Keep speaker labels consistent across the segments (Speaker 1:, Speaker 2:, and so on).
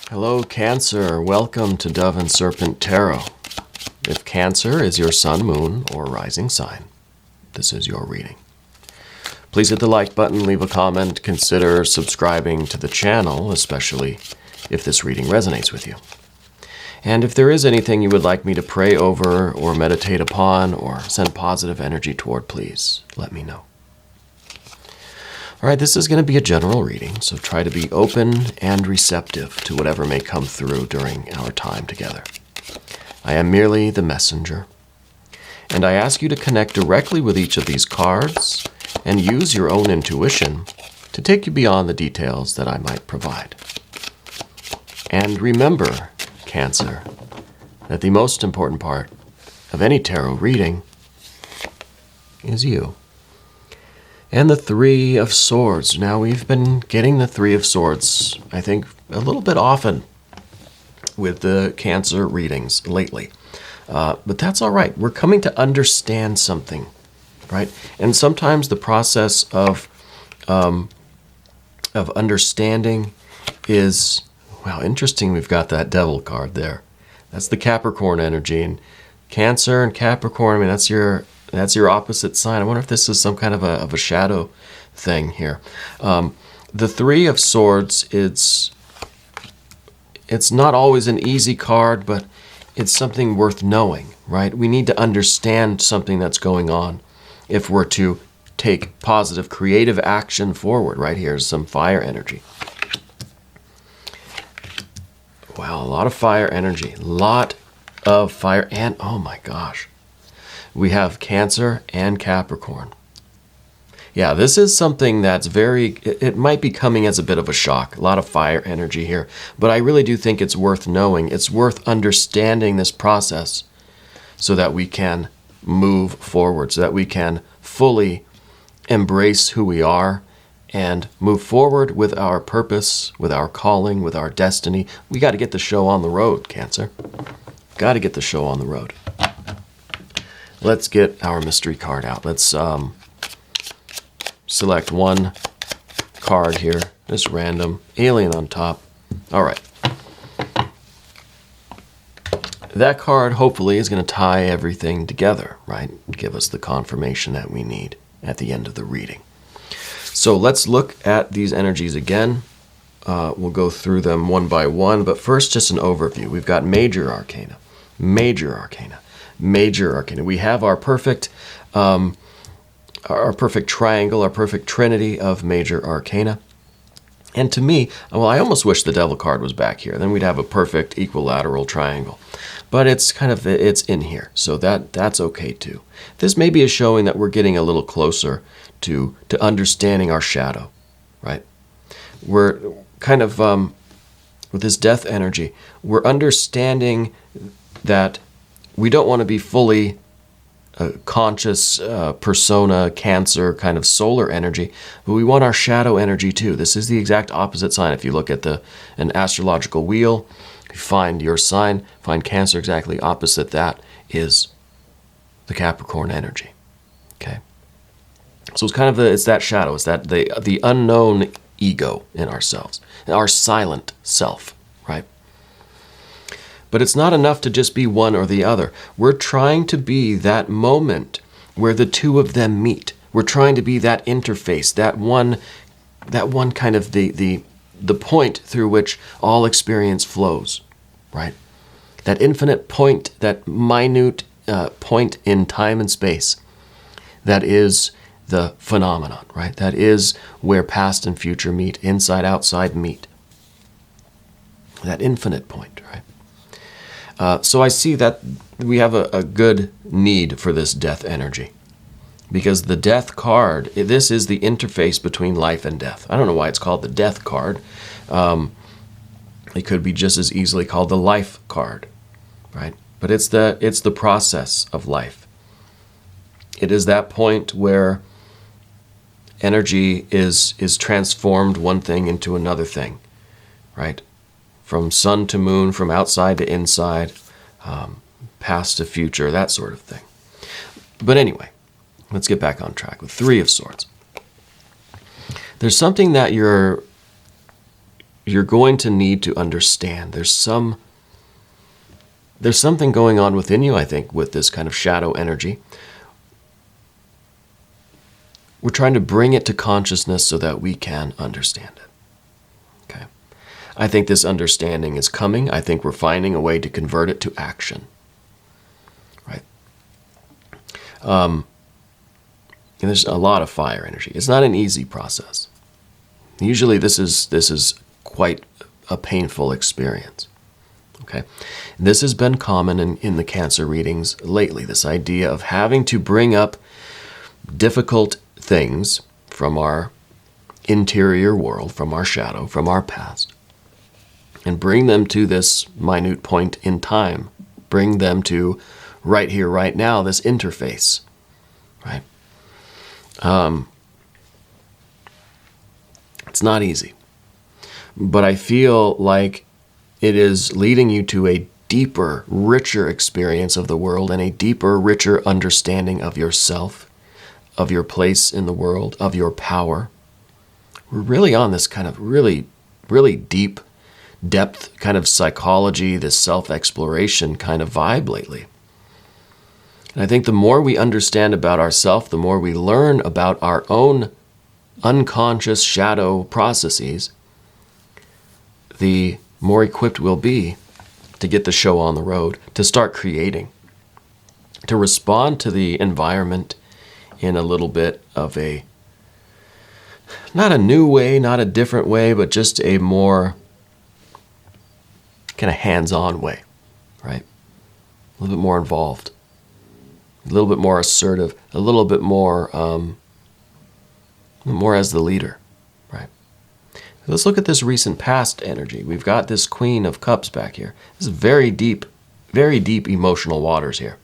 Speaker 1: Hello, Cancer. Welcome to Dove and Serpent Tarot. If Cancer is your sun, moon, or rising sign, this is your reading. Please hit the like button, leave a comment, consider subscribing to the channel, especially if this reading resonates with you. And if there is anything you would like me to pray over or meditate upon or send positive energy toward, please let me know. All right, this is going to be a general reading, so try to be open and receptive to whatever may come through during our time together. I am merely the messenger, and I ask you to connect directly with each of these cards and use your own intuition to take you beyond the details that I might provide. And remember, Cancer, that the most important part of any tarot reading is you. And the Three of Swords. Now, we've been getting the Three of Swords, I think, a little bit often with the Cancer readings lately. But that's all right. We're coming to understand something, right? And sometimes the process of understanding is, well, interesting. We've got that Devil card there. That's the Capricorn energy. And Cancer and Capricorn, I mean, that's your opposite sign. I wonder if this is some kind of a shadow thing here. The Three of Swords, it's not always an easy card, but it's something worth knowing, right? We need to understand something that's going on if we're to take positive, creative action forward, right? Here's some fire energy. Wow, a lot of fire energy. A lot of fire, and oh my gosh. We have Cancer and Capricorn. Yeah, this is something that's it might be coming as a bit of a shock. A lot of fire energy here. But I really do think it's worth knowing. It's worth understanding this process so that we can move forward, so that we can fully embrace who we are and move forward with our purpose, with our calling, with our destiny. We got to get the show on the road, Cancer. Got to get the show on the road. Let's get our mystery card out. Let's select one card here. Just random. Alien on top. All right. That card, hopefully, is going to tie everything together, right? Give us the confirmation that we need at the end of the reading. So let's look at these energies again. We'll go through them one by one, but first, just an overview. We've got Major Arcana, Major Arcana, Major Arcana. We have our perfect triangle, our perfect trinity of Major Arcana. And to me, well, I almost wish the Devil card was back here. Then we'd have a perfect equilateral triangle. But it's in here, so that's okay too. This maybe is showing that we're getting a little closer to understanding our shadow, right? We're kind of, with this death energy, we're understanding that we don't want to be fully conscious persona, Cancer, kind of solar energy, but we want our shadow energy too. This is the exact opposite sign. If you look at an astrological wheel, you find your sign, find Cancer exactly opposite that is the Capricorn energy. Okay, so it's kind of it's that shadow. It's that the unknown ego in ourselves, our silent self, right? But it's not enough to just be one or the other. We're trying to be that moment where the two of them meet. We're trying to be that interface, that one kind of the point through which all experience flows, right? That infinite point, that minute point in time and space, that is the phenomenon, right? That is where past and future meet, inside, outside meet. That infinite point, right? So I see that we have a good need for this death energy, because the death card, this is the interface between life and death. I don't know why it's called the death card. It could be just as easily called the life card, right? But it's the process of life. It is that point where energy is transformed one thing into another thing, right? From sun to moon, from outside to inside, past to future, that sort of thing. But anyway, let's get back on track with Three of Swords. There's something that you're you're going to need to understand there's something going on within you, I think, with this kind of shadow energy. We're trying to bring it to consciousness so that we can understand it. Okay. I think this understanding is coming. I think we're finding a way to convert it to action. Right? And there's a lot of fire energy. It's not an easy process. Usually this is quite a painful experience. Okay. This has been common in the Cancer readings lately, this idea of having to bring up difficult things from our interior world, from our shadow, from our past, and bring them to this minute point in time. Bring them to right here, right now, this interface. Right? It's not easy. But I feel like it is leading you to a deeper, richer experience of the world and a deeper, richer understanding of yourself, of your place in the world, of your power. We're really on this kind of really, really deep depth kind of psychology, this self-exploration kind of vibe lately. And I think the more we understand about ourselves, the more we learn about our own unconscious shadow processes, the more equipped we'll be to get the show on the road, to start creating, to respond to the environment in a little bit of a, not a new way, not a different way, but just a more kind of hands-on way, right? A little bit more involved, a little bit more assertive, a little bit more as the leader, right? Let's look at this recent past energy. We've got this Queen of Cups back here. This is very deep emotional waters here.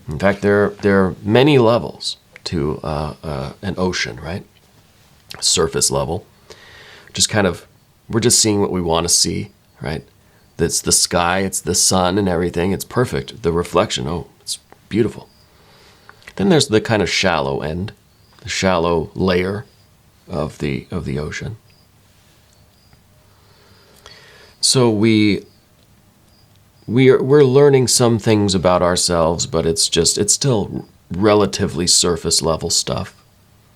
Speaker 1: In fact, there are many levels to an ocean, right? Surface level. Just kind of, we're just seeing what we want to see, right? It's the sky, it's the sun and everything. It's perfect. The reflection, oh, it's beautiful. Then there's the kind of shallow end, the shallow layer of the ocean. So we're learning some things about ourselves, but it's still relatively surface level stuff.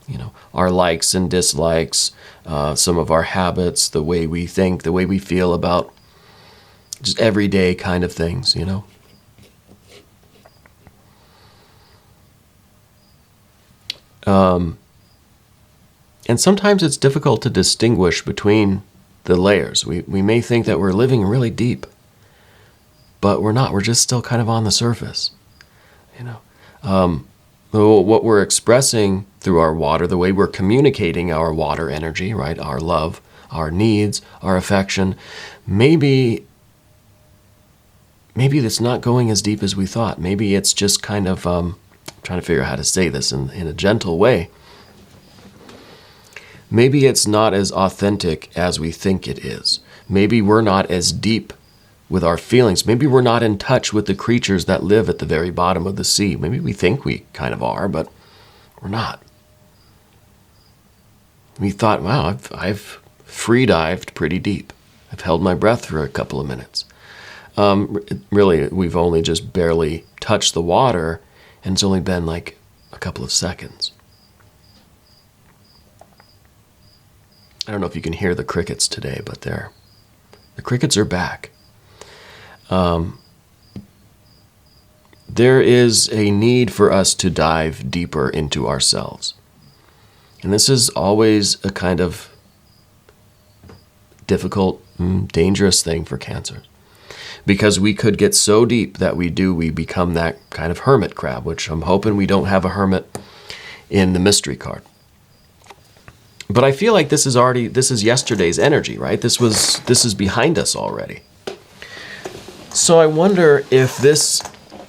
Speaker 1: You know, our likes and dislikes, some of our habits, the way we think, the way we feel about just everyday kind of things, you know. And sometimes it's difficult to distinguish between the layers. We may think that we're living really deep, but we're not. We're just still kind of on the surface, you know. What we're expressing through our water, the way we're communicating our water energy, right? Our love, our needs, our affection, maybe it's not going as deep as we thought. Maybe it's just kind of trying to figure out how to say this in a gentle way. Maybe it's not as authentic as we think it is. Maybe we're not as deep with our feelings. Maybe we're not in touch with the creatures that live at the very bottom of the sea. Maybe we think we kind of are, but we're not. We thought, wow, I've free dived pretty deep. I've held my breath for a couple of minutes. Really, we've only just barely touched the water, and it's only been like a couple of seconds. I don't know if you can hear the crickets today, but the crickets are back. There is a need for us to dive deeper into ourselves. And this is always a kind of difficult, dangerous thing for Cancer. Because we could get so deep that we become that kind of hermit crab, which I'm hoping we don't have a hermit in the mystery card. But I feel like this is yesterday's energy, right? This is behind us already. So I wonder if this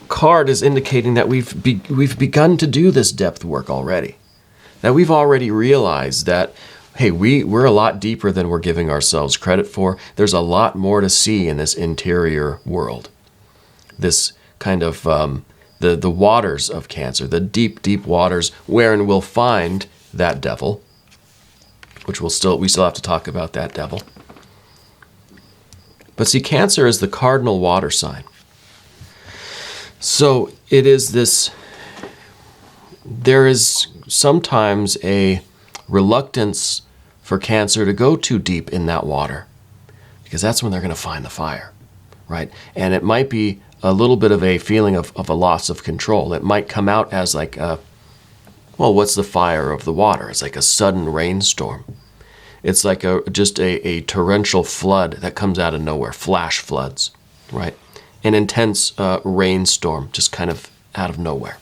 Speaker 1: card is indicating that we've begun to do this depth work already. That we've already realized that, hey, we're a lot deeper than we're giving ourselves credit for. There's a lot more to see in this interior world. This kind of the waters of Cancer, the deep, deep waters wherein we'll find that devil, which we still have to talk about that devil. But see, Cancer is the cardinal water sign. So it is this, there is sometimes a reluctance for Cancer to go too deep in that water, because that's when they're going to find the fire, right? And it might be a little bit of a feeling of a loss of control. It might come out as like a, well, what's the fire of the water? It's like a sudden rainstorm. It's like just a torrential flood that comes out of nowhere, flash floods, right? An intense rainstorm just kind of out of nowhere.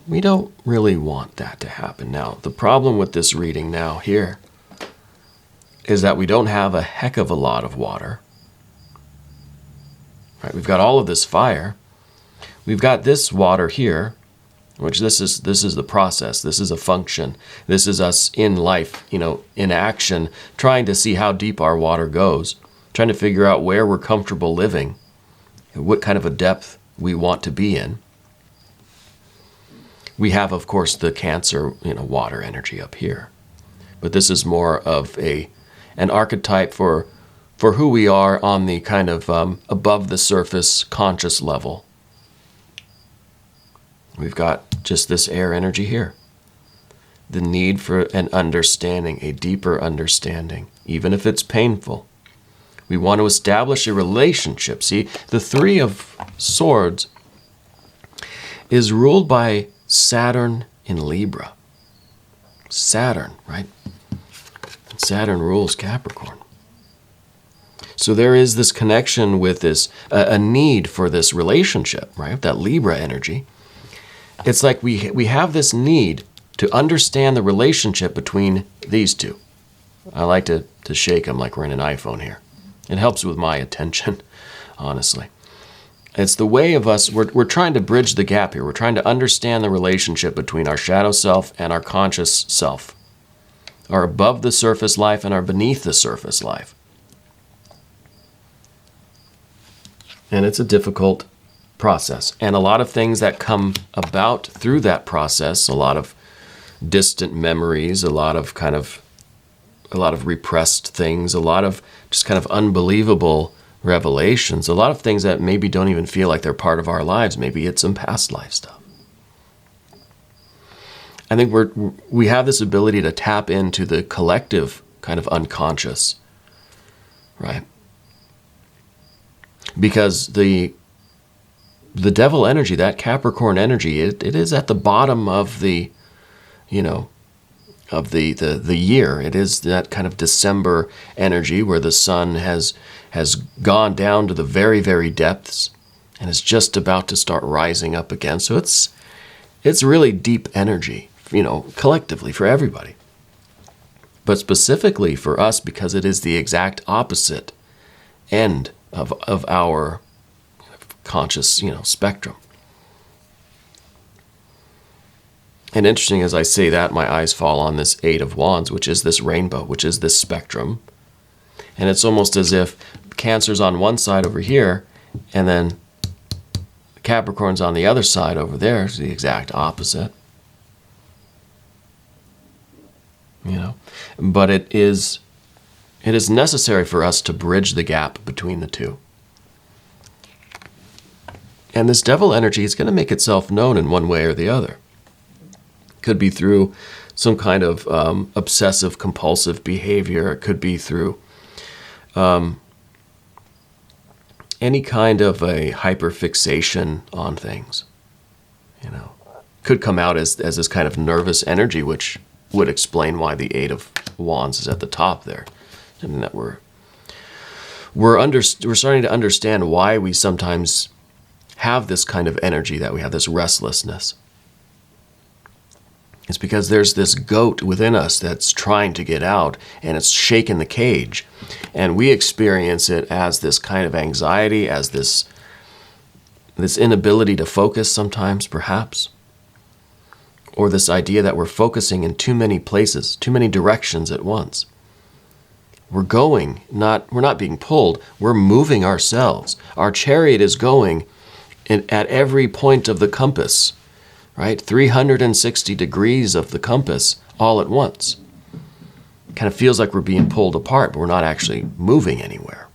Speaker 1: We don't really want that to happen. Now, the problem with this reading now here is that we don't have a heck of a lot of water. Right? We've got all of this fire. We've got this water here, which this is the process. This is a function. This is us in life, in action, trying to see how deep our water goes, trying to figure out where we're comfortable living, what kind of a depth we want to be in. We have, of course, the Cancer, water energy up here. But this is more of an archetype for who we are on the kind of above the surface conscious level. We've got just this air energy here. The need for an understanding, a deeper understanding, even if it's painful. We want to establish a relationship. See, the Three of Swords is ruled by Saturn in Libra. Saturn, right? Saturn rules Capricorn. So there is this connection with this, a need for this relationship, right? That Libra energy. It's like we have this need to understand the relationship between these two. I like to shake them like we're in an iPhone here. It helps with my attention, honestly. It's the way of us, we're trying to bridge the gap here. We're trying to understand the relationship between our shadow self and our conscious self. Our above the surface life and our beneath the surface life. And it's a difficult process. And a lot of things that come about through that process, a lot of distant memories, a lot of repressed things, a lot of just kind of unbelievable revelations, a lot of things that maybe don't even feel like they're part of our lives. Maybe it's some past life stuff. I think we have this ability to tap into the collective kind of unconscious, right? Because the devil energy, that Capricorn energy, it is at the bottom of the year. It is that kind of December energy where the sun has gone down to the very, very depths and is just about to start rising up again. So it's really deep energy, collectively for everybody. But specifically for us, because it is the exact opposite end of our conscious, spectrum. And interesting, as I say that, my eyes fall on this Eight of Wands, which is this rainbow, which is this spectrum. And it's almost as if Cancer's on one side over here, and then Capricorn's on the other side over there. It's the exact opposite. But it is necessary for us to bridge the gap between the two. And this devil energy is going to make itself known in one way or the other. Could be through some kind of obsessive compulsive behavior. It could be through any kind of a hyperfixation on things. Could come out as this kind of nervous energy, which would explain why the Eight of Wands is at the top there. And that we're starting to understand why we sometimes have this kind of energy, that we have this restlessness. It's because there's this goat within us that's trying to get out, and it's shaking the cage. And we experience it as this kind of anxiety, as this inability to focus sometimes, perhaps. Or this idea that we're focusing in too many places, too many directions at once. We're not being pulled, we're moving ourselves. Our chariot is going at every point of the compass, right? 360 degrees of the compass all at once. kind of feels like we're being pulled apart, but we're not actually moving anywhere,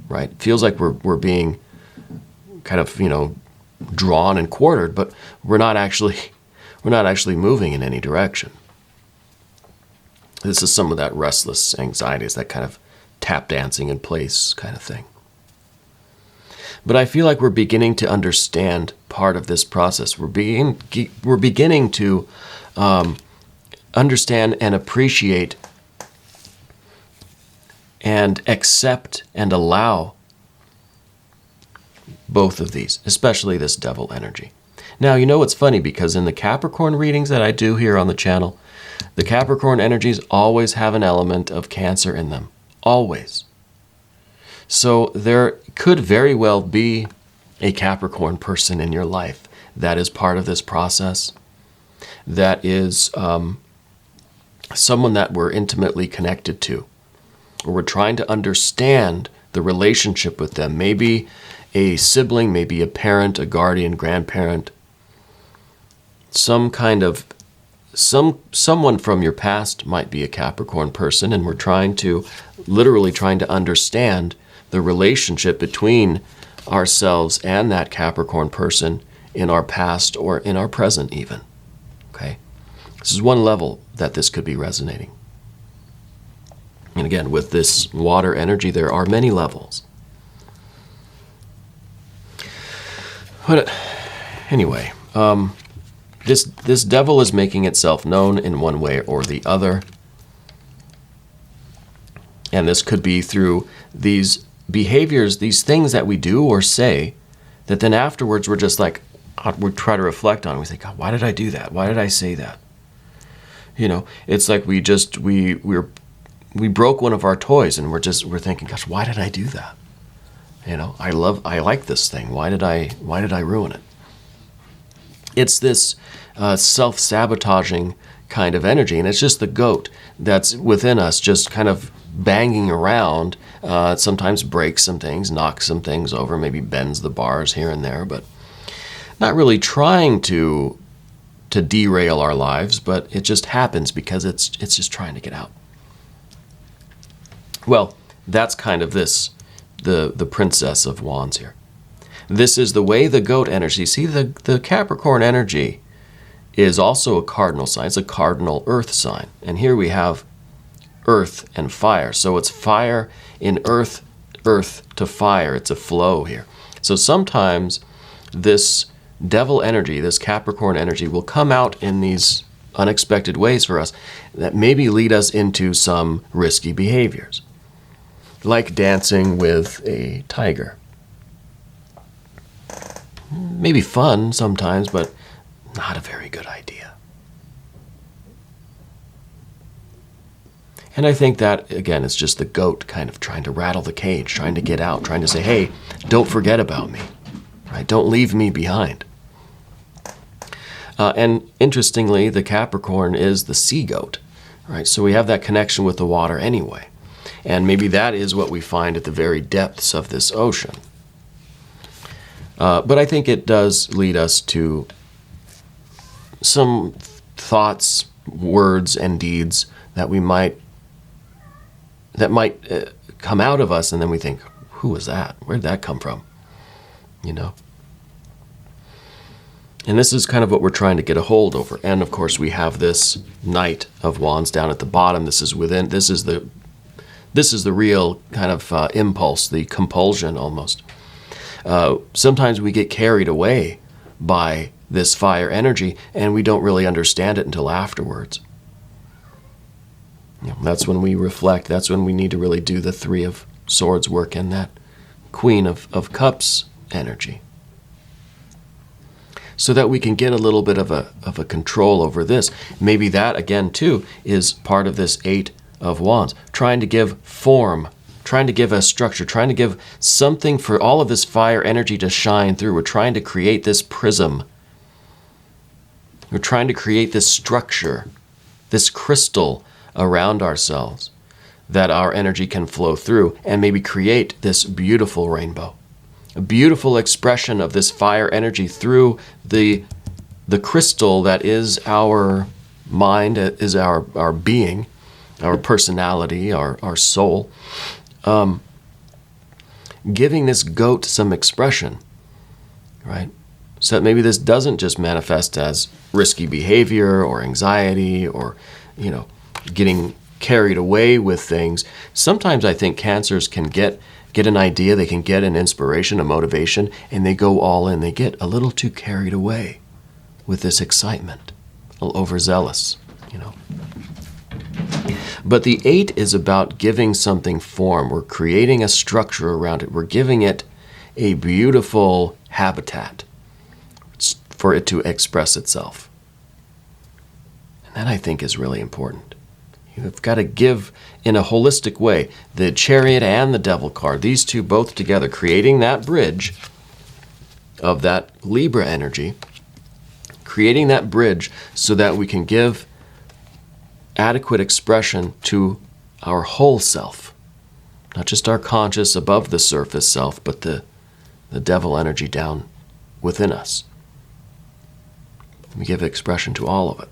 Speaker 1: right? It feels like we're being kind of, drawn and quartered, but we're not actually moving in any direction. This is some of that restless anxiety, is that kind of tap dancing in place kind of thing. But I feel like we're beginning to understand part of this process. We're beginning to understand and appreciate and accept and allow both of these, especially this devil energy. Now, it's funny, because in the Capricorn readings that I do here on the channel, the Capricorn energies always have an element of Cancer in them. Always. So there could very well be a Capricorn person in your life that is part of this process, that is someone that we're intimately connected to, or we're trying to understand the relationship with them. Maybe a sibling, maybe a parent, a guardian, grandparent, someone from your past might be a Capricorn person, and we're literally trying to understand the relationship between ourselves and that Capricorn person in our past or in our present even. Okay? This is one level that this could be resonating. And again, with this water energy, there are many levels. But anyway, this devil is making itself known in one way or the other. And this could be through these behaviors, these things that we do or say, that then afterwards we're just like, we try to reflect on. We think, God, why did I do that? Why did I say that? It's like we broke one of our toys, and we're thinking, gosh, why did I do that? I like this thing. Why did I ruin it? It's this self-sabotaging kind of energy, and it's just the goat that's within us, just kind of banging around. Sometimes breaks some things, knocks some things over, maybe bends the bars here and there, but not really trying to derail our lives, but it just happens because it's just trying to get out. Well, that's kind of the Princess of Wands here. This is the way the goat energy. See, the Capricorn energy is also a cardinal sign. It's a cardinal earth sign. And here we have earth and fire. So it's fire in earth, earth to fire. It's a flow here. So sometimes this devil energy, this Capricorn energy, will come out in these unexpected ways for us that maybe lead us into some risky behaviors, like dancing with a tiger. Maybe fun sometimes, but not a very good idea. And I think that, again, it's just the goat kind of trying to rattle the cage, trying to get out, trying to say, hey, don't forget about me, right? Don't leave me behind. And interestingly, the Capricorn is the sea goat, right? So we have that connection with the water anyway. And maybe that is what we find at the very depths of this ocean. But I think it does lead us to some thoughts, words, and deeds that might come out of us, and then we think, who was that? Where did that come from? And this is kind of what we're trying to get a hold over. And of course, we have this Knight of Wands down at the bottom. This is the real kind of impulse, the compulsion almost. Sometimes we get carried away by this fire energy, and we don't really understand it until afterwards. That's when we reflect. That's when we need to really do the Three of Swords work in that Queen of Cups energy, so that we can get a little bit of a control over this. Maybe that, again, too, is part of this Eight of Wands, trying to give form, trying to give a structure, trying to give something for all of this fire energy to shine through. We're trying to create this prism. We're trying to create this structure, this crystal around ourselves that our energy can flow through, and maybe create this beautiful rainbow, a beautiful expression of this fire energy through the crystal that is our mind, is our being, our personality, our soul, giving this goat some expression, right? So that maybe this doesn't just manifest as risky behavior or anxiety or, getting carried away with things. Sometimes I think cancers can get an idea, they can get an inspiration, a motivation, and they go all in. They get a little too carried away with this excitement, a little overzealous, But the 8 is about giving something form. We're creating a structure around it. We're giving it a beautiful habitat for it to express itself. And that, I think, is really important. You've got to give in a holistic way. The Chariot and the Devil card, these two both together, creating that bridge of that Libra energy, creating that bridge so that we can give adequate expression to our whole self. Not just our conscious, above the surface self, but the devil energy down within us. We give expression to all of it.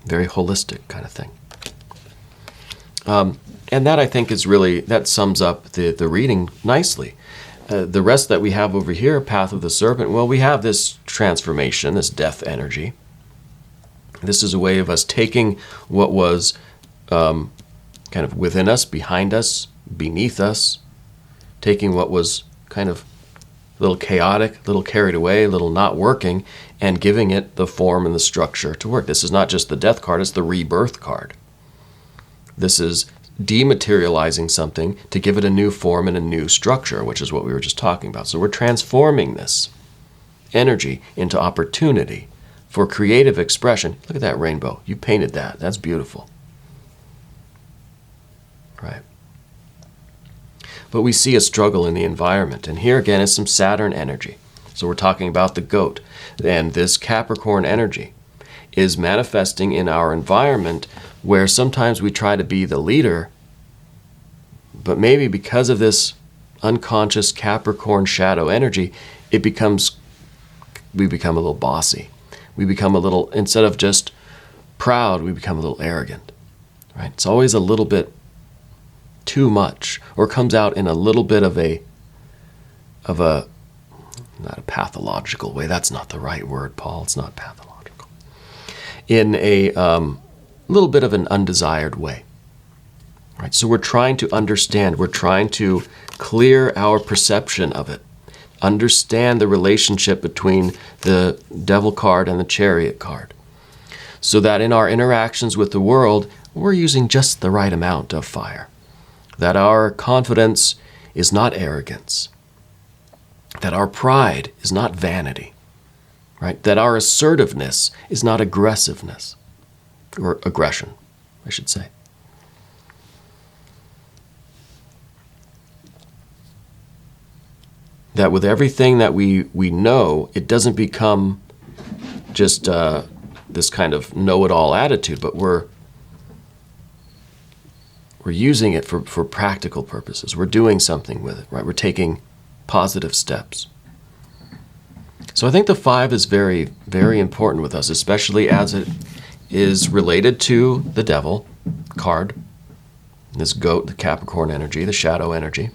Speaker 1: Very holistic kind of thing. And that, I think, is really, that sums up the reading nicely. The rest that we have over here, Path of the Serpent, well, we have this transformation, this death energy. This is a way of us taking what was kind of within us, behind us, beneath us, taking what was kind of a little chaotic, a little carried away, a little not working, and giving it the form and the structure to work. This is not just the death card, it's the rebirth card. This is dematerializing something to give it a new form and a new structure, which is what we were just talking about. So we're transforming this energy into opportunity for creative expression. Look at that rainbow. You painted that. That's beautiful. Right. But we see a struggle in the environment. And here again is some Saturn energy. So we're talking about the goat. And this Capricorn energy is manifesting in our environment where sometimes we try to be the leader, but maybe because of this unconscious Capricorn shadow energy, we become a little bossy. We become a little, instead of just proud, we become a little arrogant. Right? It's always a little bit too much, or comes out in a little bit of a not a pathological way. That's not the right word, Paul. It's not pathological. In a little bit of an undesired way. Right? So we're trying to understand. We're trying to clear our perception of it. Understand the relationship between the Devil card and the Chariot card. So that in our interactions with the world, we're using just the right amount of fire. That our confidence is not arrogance. That our pride is not vanity. Right? That our assertiveness is not aggressiveness. Or aggression, I should say. That with everything that we know, it doesn't become just this kind of know-it-all attitude, but we're using it for practical purposes. We're doing something with it, right? We're taking positive steps. So I think the 5 is very, very important with us, especially as it is related to the Devil card, this goat, the Capricorn energy, the shadow energy,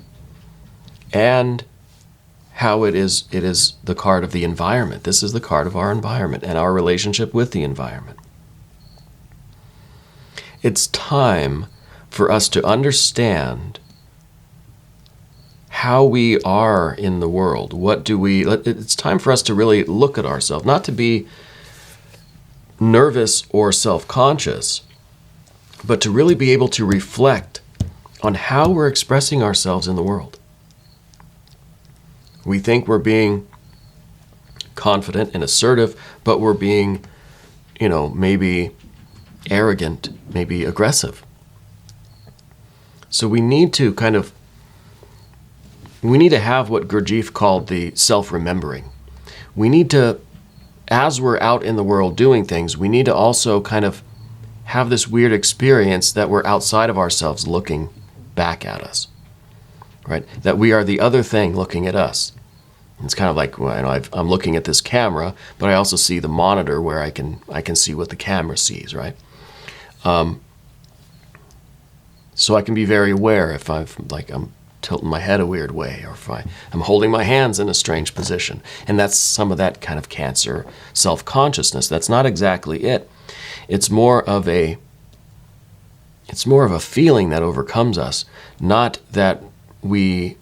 Speaker 1: and how it is the card of the environment. This is the card of our environment and our relationship with the environment. It's time for us to understand how we are in the world. It's time for us to really look at ourselves, not to be nervous or self-conscious, but to really be able to reflect on how we're expressing ourselves in the world. We think we're being confident and assertive, but we're being, maybe arrogant, maybe aggressive. So we need to have what Gurdjieff called the self-remembering. We need to, as we're out in the world doing things, we need to also kind of have this weird experience that we're outside of ourselves looking back at us, right? That we are the other thing looking at us. It's kind of like, I'm looking at this camera, but I also see the monitor where I can see what the camera sees, right? So I can be very aware if I'm tilting my head a weird way, or if I'm holding my hands in a strange position. And that's some of that kind of Cancer self-consciousness. That's not exactly it. It's more of a feeling that overcomes us, not that we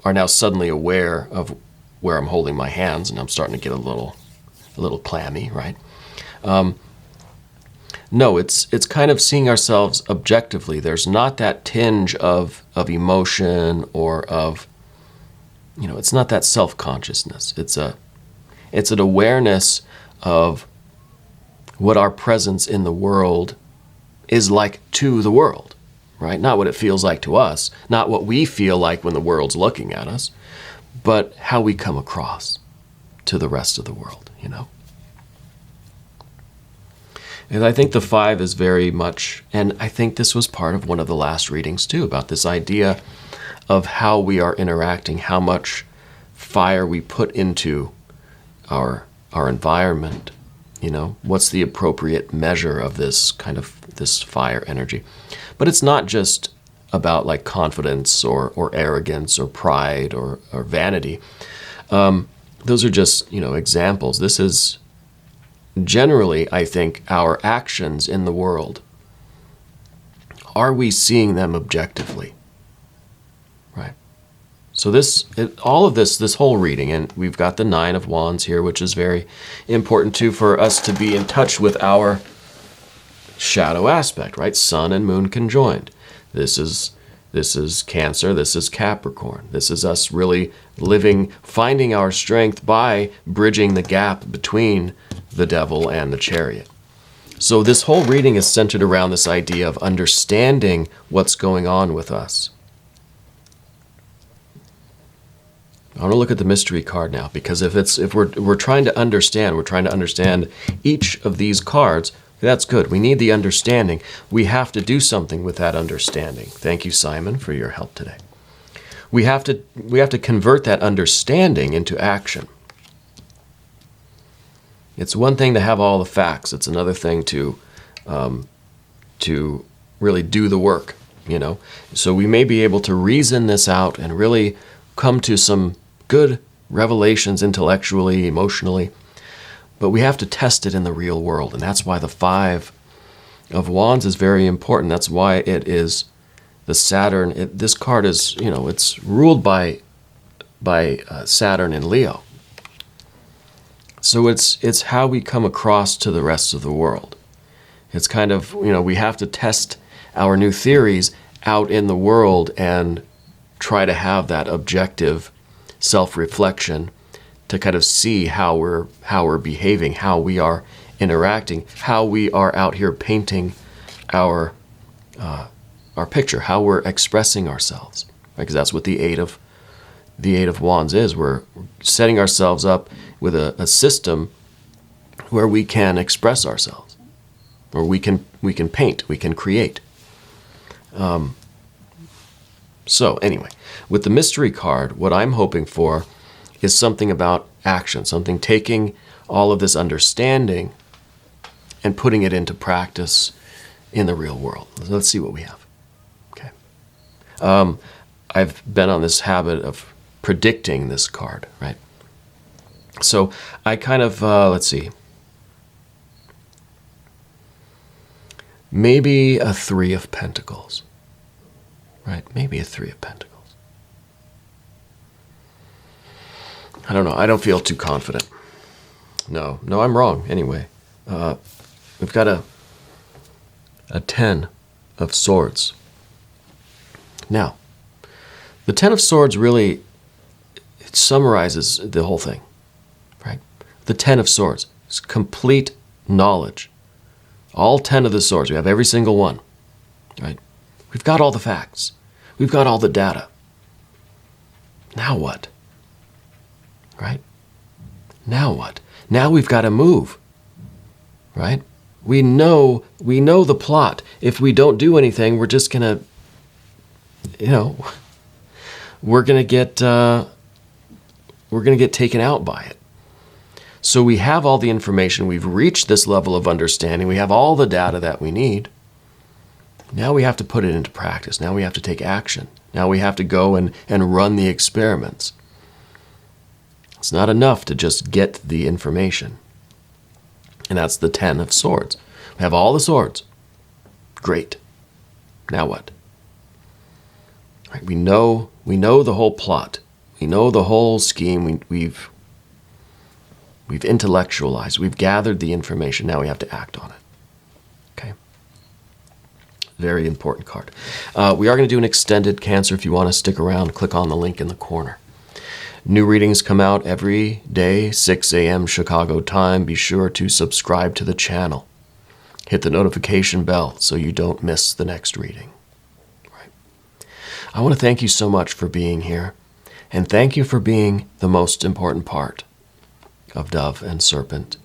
Speaker 1: are now suddenly aware of where I'm holding my hands and I'm starting to get a little clammy, right? No, it's kind of seeing ourselves objectively. There's not that tinge of emotion or of, it's not that self-consciousness. It's an awareness of what our presence in the world is like to the world, right? Not what it feels like to us, not what we feel like when the world's looking at us, but how we come across to the rest of the world, And I think the 5 is very much, and I think this was part of one of the last readings too, about this idea of how we are interacting, how much fire we put into our environment, what's the appropriate measure of this fire energy. But it's not just about like confidence or arrogance or pride or vanity. Those are just, examples. This is generally, I think, our actions in the world. Are we seeing them objectively? Right. So all of this whole reading, and we've got the 9 of Wands here, which is very important too for us to be in touch with our shadow aspect, right? Sun and Moon conjoined. This is Cancer, this is Capricorn. This is us really finding our strength by bridging the gap between the Devil and the Chariot. So this whole reading is centered around this idea of understanding what's going on with us. I want to look at the mystery card now, because if we're trying to understand each of these cards, that's good. We need the understanding. We have to do something with that understanding. Thank you, Simon, for your help today. We have to convert that understanding into action. It's one thing to have all the facts. It's another thing to really do the work, So we may be able to reason this out and really come to some good revelations intellectually, emotionally, but we have to test it in the real world. And that's why the 5 of Wands is very important. That's why it is the Saturn. This card is, it's ruled by Saturn in Leo. So it's how we come across to the rest of the world. It's kind of, we have to test our new theories out in the world and try to have that objective self-reflection to kind of see how we're behaving, how we are interacting, how we are out here painting our picture, how we're expressing ourselves. Because that's what the 8 of Wands is. We're setting ourselves up with a system where we can express ourselves, or we can paint, we can create. So anyway, with the mystery card, what I'm hoping for is something about action, something taking all of this understanding and putting it into practice in the real world. Let's see what we have. Okay. I've been on this habit of predicting this card, right? So I kind of, let's see, maybe a 3 of Pentacles, right? Maybe a 3 of Pentacles. I don't know. I don't feel too confident. No, I'm wrong. Anyway, we've got a 10 of Swords. Now, the 10 of Swords really summarizes the whole thing, right? The 10 of Swords is complete knowledge. All 10 of the swords. We have every single one, right? We've got all the facts. We've got all the data. Now what? Right? Now what? Now we've got to move, right? We know the plot. If we don't do anything, we're just gonna, we're gonna get taken out by it. So we have all the information. We've reached this level of understanding. We have all the data that we need. Now we have to put it into practice. Now we have to take action. Now we have to go and run the experiments. It's not enough to just get the information. And that's the 10 of swords. We have all the swords. Great. Now what? Right, we know the whole plot. We know the whole scheme. We've intellectualized. We've gathered the information. Now we have to act on it. Okay? Very important card. We are going to do an extended Cancer. If you want to stick around, click on the link in the corner. New readings come out every day, 6 a.m. Chicago time. Be sure to subscribe to the channel. Hit the notification bell so you don't miss the next reading. Right. I want to thank you so much for being here, and thank you for being the most important part of Dove and Serpent